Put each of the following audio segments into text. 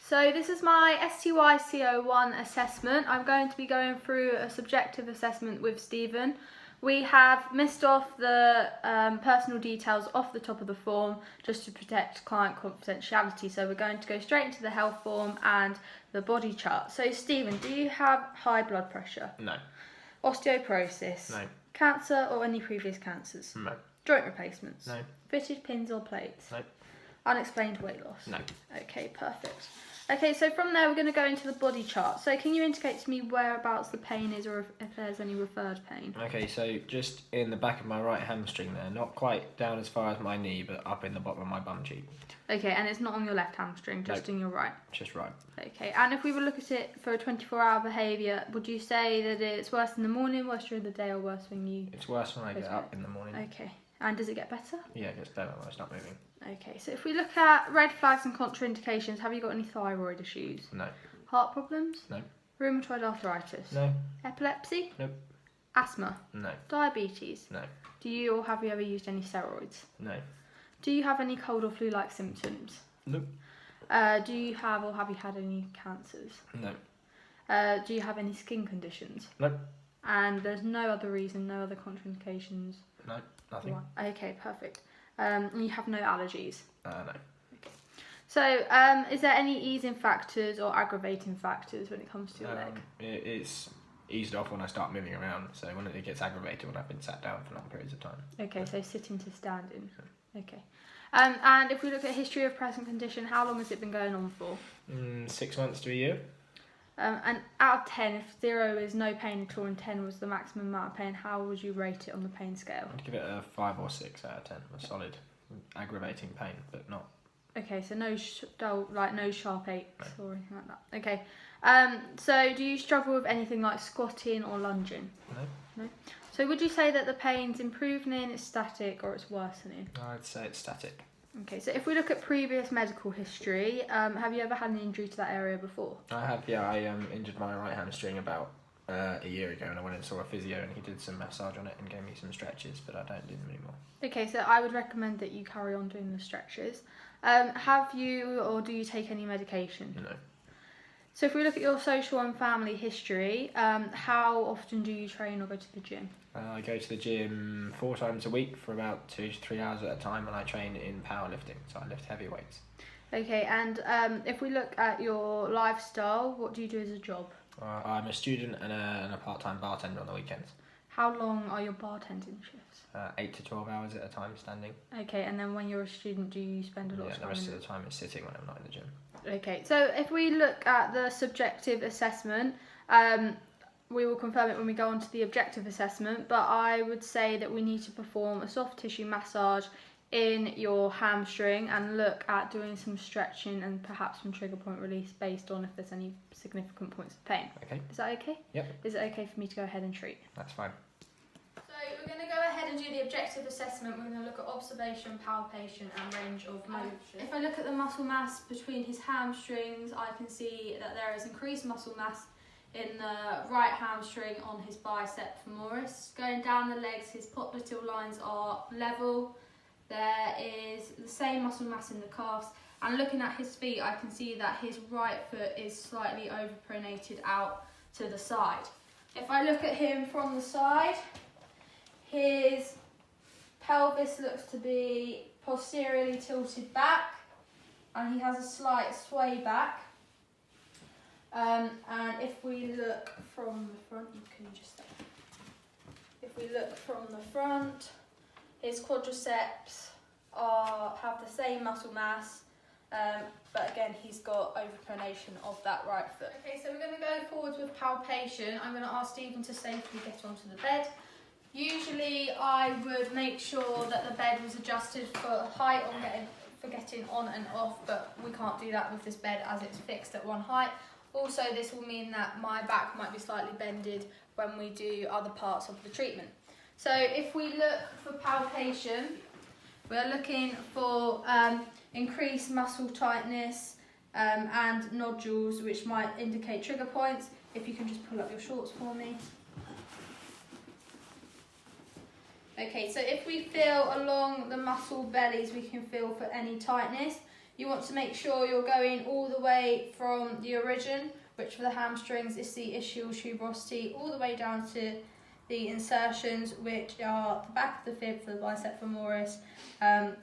So this is my SYC01 assessment. I'm going to be going through a subjective assessment with Stephen. We have missed off the personal details off the top of the form just to protect client confidentiality. So we're going to go straight into the health form and the body chart. So Stephen, do you have high blood pressure? No. Osteoporosis? No. Cancer or any previous cancers? No. Joint replacements? No. Fitted pins or plates? No. Unexplained weight loss? No. Okay, perfect. Okay, so from there we're going to go into the body chart. So can you indicate to me whereabouts the pain is or if there's any referred pain? Okay, so just in the back of my right hamstring there, not quite down as far as my knee, but up in the bottom of my bum cheek. Okay, and it's not on your left hamstring, just in your right? Just right. Okay, and if we were to look at it for a 24-hour behaviour, would you say that it's worse in the morning, worse during the day, or worse when you... It's worse when I get up in the morning. Okay, and does it get better? Yeah, it gets better when I stop moving. Okay, so if we look at red flags and contraindications, have you got any thyroid issues? No. Heart problems? No. Rheumatoid arthritis? No. Epilepsy? Nope. Asthma? No. Diabetes? No. Do you or have you ever used any steroids? No. Do you have any cold or flu-like symptoms? Nope. Do you have or have you had any cancers? No. Do you have any skin conditions? Nope. And there's no other reason, no other contraindications? No. Nothing. Right. Okay, perfect. And you have no allergies? No. Okay. So, is there any easing factors or aggravating factors when it comes to your leg? It's eased off when I start moving around, so when it gets aggravated when I've been sat down for long periods of time. Okay, so sitting to standing. Okay. And if we look at history of present condition, how long has it been going on for? 6 months to a year. And out of 10, if 0 is no pain at all and 10 was the maximum amount of pain, how would you rate it on the pain scale? I'd give it a 5 or 6 out of 10. A solid, aggravating pain, but not. Okay, so no no sharp aches or anything like that. Okay. So do you struggle with anything like squatting or lunging? No. No. So would you say that the pain's improving, it's static, or it's worsening? I'd say it's static. Okay, so if we look at previous medical history, have you ever had an injury to that area before? I have, yeah. I injured my right hamstring about a year ago, and I went and saw a physio, and he did some massage on it and gave me some stretches, but I don't do them anymore. Okay, so I would recommend that you carry on doing the stretches. Have you or do you take any medication? No. So if we look at your social and family history, how often do you train or go to the gym? I go to the gym 4 times a week for about 2 to 3 hours at a time, and I train in powerlifting, so I lift heavy weights. Okay, and if we look at your lifestyle, what do you do as a job? I'm a student and a part-time bartender on the weekends. How long are your bartending shifts? 8 to 12 hours at a time standing. Okay, and then when you're a student, do you spend a lot of time? The rest of the time is sitting when I'm not in the gym. Okay, so if we look at the subjective assessment, we will confirm it when we go on to the objective assessment, but I would say that we need to perform a soft tissue massage in your hamstring and look at doing some stretching and perhaps some trigger point release based on if there's any significant points of pain. Okay. Is that okay? Yep. Is it okay for me to go ahead and treat? That's fine. So we're going to go ahead and do the objective assessment. We're going to look at observation, palpation and range of motion. If I look at the muscle mass between his hamstrings, I can see that there is increased muscle mass in the right hamstring on his bicep femoris. Going down the legs, his popliteal lines are level. There is the same muscle mass in the calves. And looking at his feet, I can see that his right foot is slightly overpronated out to the side. If I look at him from the side, his pelvis looks to be posteriorly tilted back and he has a slight sway back. And if we look from the front, if we look from the front, his quadriceps have the same muscle mass, but again he's got overpronation of that right foot. Okay, so we're going to go forwards with palpation. I'm going to ask Stephen to safely get onto the bed. Usually I would make sure that the bed was adjusted for height for getting on and off, but we can't do that with this bed as it's fixed at one height. Also, this will mean that my back might be slightly bended when we do other parts of the treatment. So if we look for palpation, we are looking for increased muscle tightness and nodules, which might indicate trigger points. If you can just pull up your shorts for me. Okay, so if we feel along the muscle bellies, we can feel for any tightness. you want to make sure you're going all the way from the origin, which for the hamstrings is the ischial tuberosity, all the way down to the insertions, which are the back of the fib for the bicep femoris, and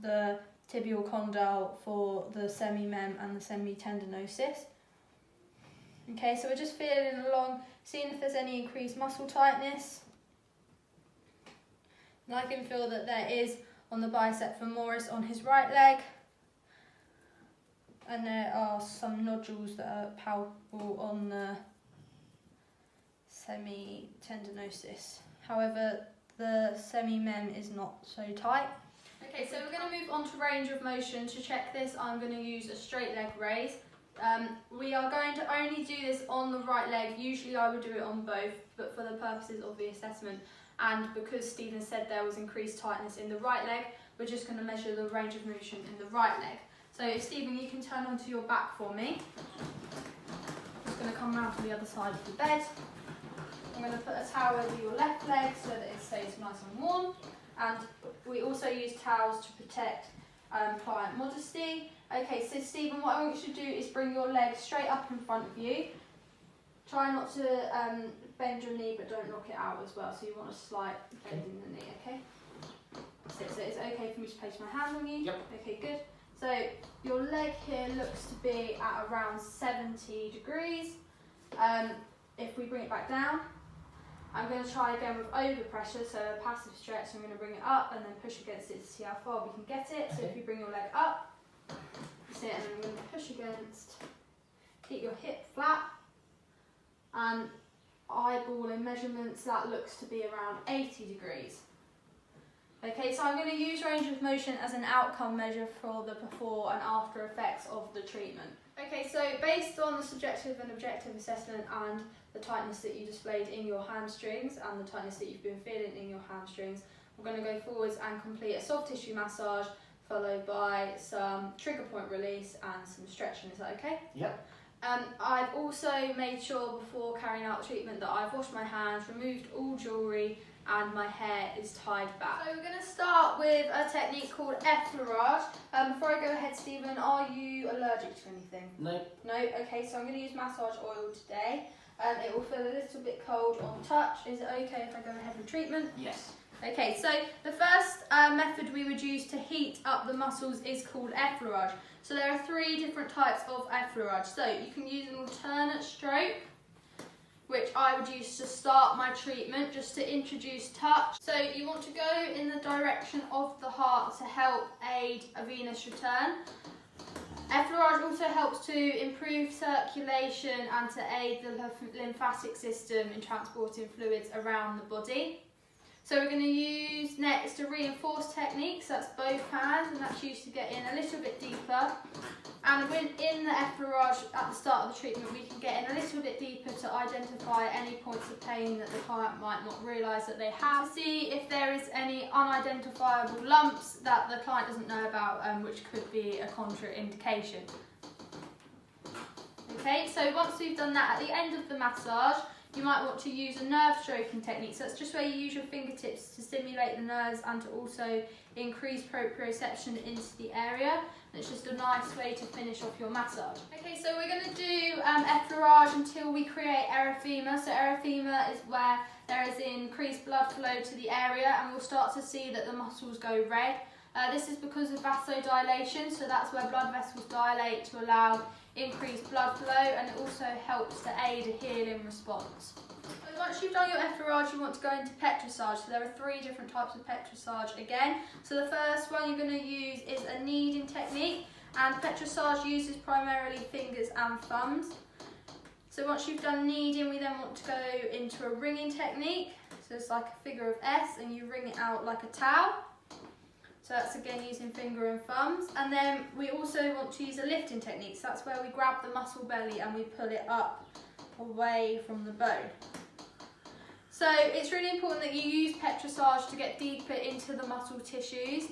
the tibial condyle for the semi-mem and the semitendinosus. Okay, so we're just feeling along, seeing if there's any increased muscle tightness. And I can feel that there is on the bicep femoris on his right leg. And there are some nodules that are palpable on the semitendinosus. However, the semi-mem is not so tight. Okay, so we're going to move on to range of motion. To check this, I'm going to use a straight leg raise. We are going to only do this on the right leg. Usually I would do it on both, but for the purposes of the assessment and because Stephen said there was increased tightness in the right leg, we're just going to measure the range of motion in the right leg. So Stephen, you can turn onto your back for me. I'm just going to come round to the other side of the bed. I'm going to put a towel over your left leg so that it stays nice and warm. And we also use towels to protect client modesty. Okay, so Stephen, what I want you to do is bring your leg straight up in front of you. Try not to bend your knee, but don't knock it out as well. So you want a slight bend in the knee, okay? So it's okay for me to place my hand on you? Yep. Okay, good. So your leg here looks to be at around 70 degrees. If we bring it back down, I'm going to try again with overpressure, so a passive stretch. I'm going to bring it up and then push against it to see how far we can get it. So if you bring your leg up, that's it, and then I'm going to push against, keep your hip flat, and eyeballing measurements, that looks to be around 80 degrees. Okay, so I'm going to use range of motion as an outcome measure for the before and after effects of the treatment. Okay, so based on the subjective and objective assessment and the tightness that you displayed in your hamstrings and the tightness that you've been feeling in your hamstrings, we're going to go forwards and complete a soft tissue massage followed by some trigger point release and some stretching. Is that okay? Yep. I've also made sure before carrying out the treatment that I've washed my hands, removed all jewellery, and my hair is tied back. So we're going to start with a technique called effleurage. Before I go ahead, Stephen, are you allergic to anything? No. No? Okay, so I'm going to use massage oil today. It will feel a little bit cold on touch. Is it okay if I go ahead with treatment? Yes. Okay, so the first method we would use to heat up the muscles is called effleurage. So there are 3 different types of effleurage. So you can use an alternate stroke, which I would use to start my treatment, just to introduce touch. So you want to go in the direction of the heart to help aid a venous return. Effleurage also helps to improve circulation and to aid the lymphatic system in transporting fluids around the body. So we're going to use next a reinforced technique, so that's both hands, and that's used to get in a little bit deeper. And when in the effleurage at the start of the treatment, we can get in a little bit deeper to identify any points of pain that the client might not realise that they have. To see if there is any unidentifiable lumps that the client doesn't know about, which could be a contraindication. Okay, so once we've done that, at the end of the massage, you might want to use a nerve stroking technique. So that's just where you use your fingertips to stimulate the nerves and to also increase proprioception into the area. And it's just a nice way to finish off your massage. Okay, so we're going to do effleurage until we create erythema. So erythema is where there is increased blood flow to the area, and we'll start to see that the muscles go red. This is because of vasodilation, so that's where blood vessels dilate to allow increased blood flow, and it also helps to aid a healing response. So once you've done your effleurage, you want to go into petrissage. So there are 3 different types of petrissage again. So the first one you're going to use is a kneading technique, and petrissage uses primarily fingers and thumbs. So once you've done kneading, we then want to go into a ringing technique. So it's like a figure of S, and you wring it out like a towel. So that's again using finger and thumbs. And then we also want to use a lifting technique. So that's where we grab the muscle belly and we pull it up away from the bone. So it's really important that you use petrissage to get deeper into the muscle tissues.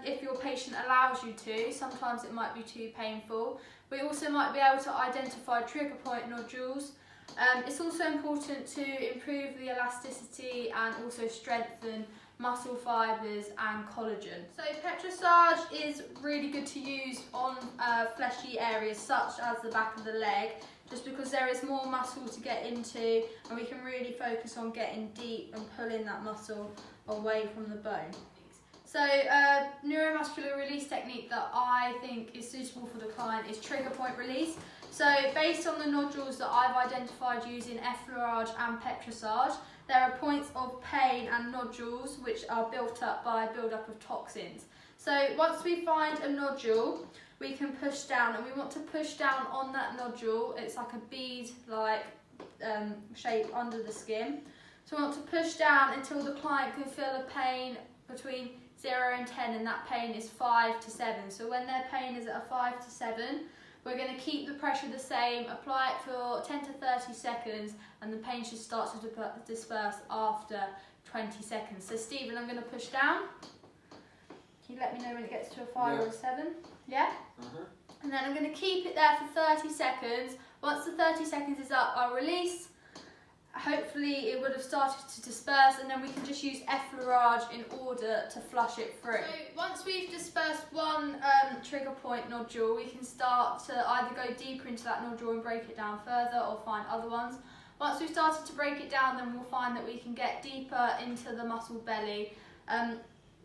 If your patient allows you to, sometimes it might be too painful. We also might be able to identify trigger point nodules. It's also important to improve the elasticity and also strengthen muscle fibres and collagen. So Petrosage is really good to use on fleshy areas such as the back of the leg, just because there is more muscle to get into and we can really focus on getting deep and pulling that muscle away from the bone. So neuromuscular release technique that I think is suitable for the client is trigger point release. So based on the nodules that I've identified using effleurage and Petrosage, there are points of pain and nodules which are built up by build-up of toxins. So once we find a nodule, we can push down, and we want to push down on that nodule. It's like a bead-like shape under the skin. So we want to push down until the client can feel a pain between 0 and 10, and that pain is 5 to 7. So when their pain is at a 5 to 7, we're going to keep the pressure the same, apply it for 10 to 30 seconds, and the pain should start to disperse after 20 seconds. So Stephen, I'm going to push down. Can you let me know when it gets to a 5 or a 7? Yeah? And then I'm going to keep it there for 30 seconds. Once the 30 seconds is up, I'll release. Hopefully it would have started to disperse, and then we can just use effleurage in order to flush it through. So once we've dispersed one trigger point nodule, we can start to either go deeper into that nodule and break it down further, or find other ones. Once we've started to break it down, then we'll find that we can get deeper into the muscle belly.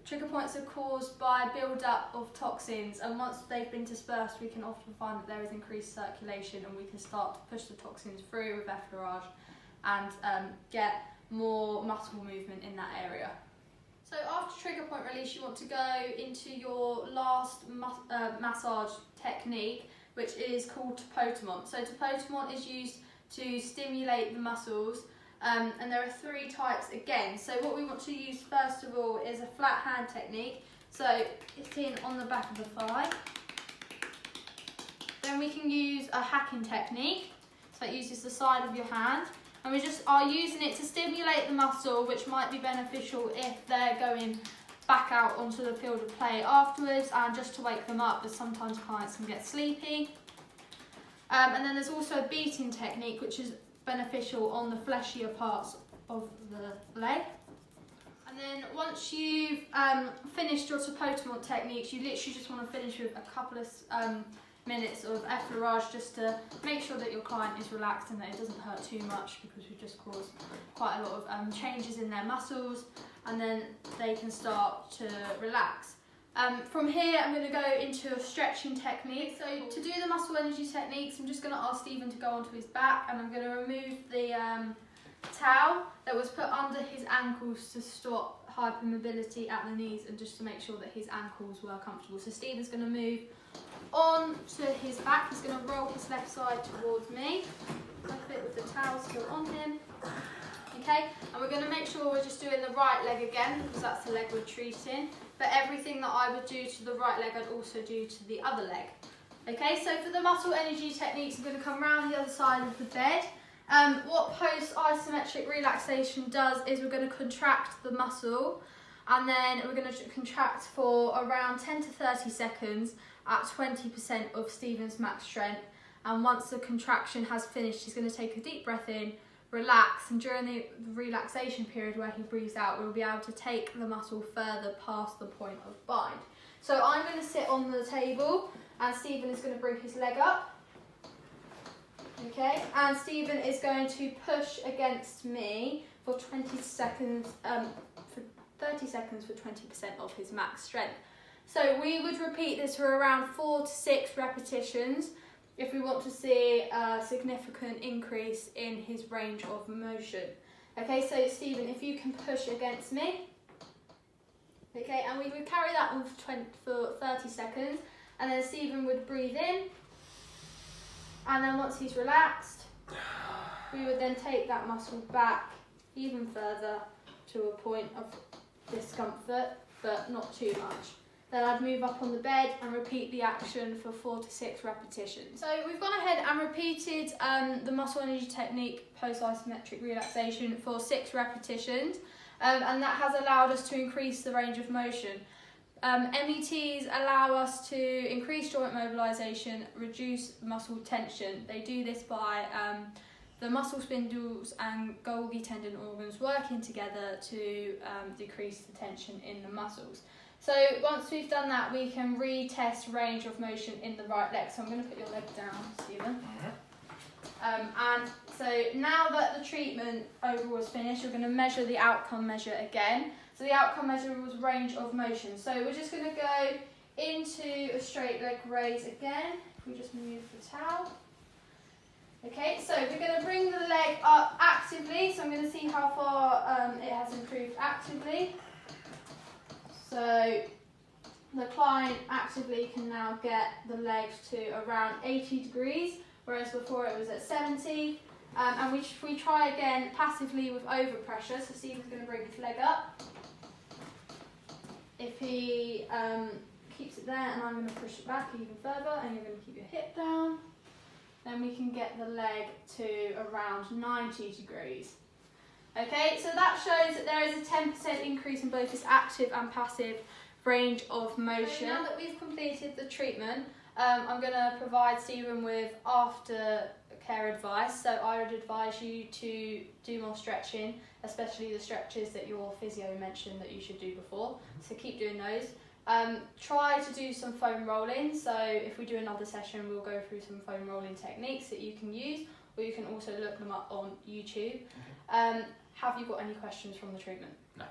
Trigger points are caused by build-up of toxins, and once they've been dispersed, we can often find that there is increased circulation, and we can start to push the toxins through with effleurage and get more muscle movement in that area. So after trigger point release, you want to go into your last massage technique, which is called tapotement. So tapotement is used to stimulate the muscles, and there are 3 types again. So what we want to use first of all is a flat hand technique. So it's in on the back of the thigh. Then we can use a hacking technique. So it uses the side of your hand. And we just are using it to stimulate the muscle, which might be beneficial if they're going back out onto the field of play afterwards, and just to wake them up, as sometimes clients can get sleepy. And then there's also a beating technique, which is beneficial on the fleshier parts of the leg. And then once you've finished your tapotement techniques, you literally just want to finish with a couple of minutes of effleurage, just to make sure that your client is relaxed and that it doesn't hurt too much, because we've just caused quite a lot of changes in their muscles, and then they can start to relax. From here, I'm going to go into a stretching technique. So to do the muscle energy techniques, I'm just going to ask Stephen to go onto his back, and I'm going to remove the towel that was put under his ankles to stop hypermobility at the knees, and just to make sure that his ankles were comfortable. So Stephen's going to move on to his back. He's going to roll his left side towards me, like a bit with the towel still on him. Okay, and we're going to make sure we're just doing the right leg again, because that's the leg we're treating. But everything that I would do to the right leg, I'd also do to the other leg. Okay, so for the muscle energy techniques, I'm going to come round the other side of the bed. What post-isometric relaxation does is we're going to contract the muscle, and then we're going to contract for around 10 to 30 seconds at 20% of Stephen's max strength. And once the contraction has finished, he's going to take a deep breath in, relax, and during the relaxation period where he breathes out, we'll be able to take the muscle further past the point of bind. So I'm going to sit on the table, and Stephen is going to bring his leg up. Okay, and Stephen is going to push against me for 20 seconds, for 30 seconds for 20% of his max strength. So we would repeat this for around 4 to 6 repetitions if we want to see a significant increase in his range of motion. Okay, so Stephen, if you can push against me. Okay, and we would carry that on for 30 seconds, and then Stephen would breathe in, and then once he's relaxed, we would then take that muscle back even further to a point of discomfort, but not too much. Then I'd move up on the bed and repeat the action for 4 to 6 repetitions. So we've gone ahead and repeated the muscle energy technique post-isometric relaxation for 6 repetitions, and that has allowed us to increase the range of motion. METs allow us to increase joint mobilisation, reduce muscle tension. They do this by the muscle spindles and Golgi tendon organs working together to decrease the tension in the muscles. So once we've done that, we can retest range of motion in the right leg. So I'm going to put your leg down, Stephen. And so now that the treatment overall is finished, we're going to measure the outcome measure again. So the outcome measure was range of motion. So we're just going to go into a straight leg raise again. If we just move the towel. Okay, so we're going to bring the leg up actively. So I'm going to see how far it has improved actively. So the client actively can now get the legs to around 80 degrees, whereas before it was at 70. And we try again passively with overpressure. So Stephen's going to bring his leg up. If he keeps it there, and I'm going to push it back even further, and you're going to keep your hip down, then we can get the leg to around 90 degrees. Okay, so that shows that there is a 10% increase in both this active and passive range of motion. So now that we've completed the treatment, I'm going to provide Stephen with aftercare advice. So I would advise you to do more stretching, especially the stretches that your physio mentioned that you should do before. So keep doing those. Try to do some foam rolling. So if we do another session, we'll go through some foam rolling techniques that you can use, or you can also look them up on YouTube. Have you got any questions from the treatment? No.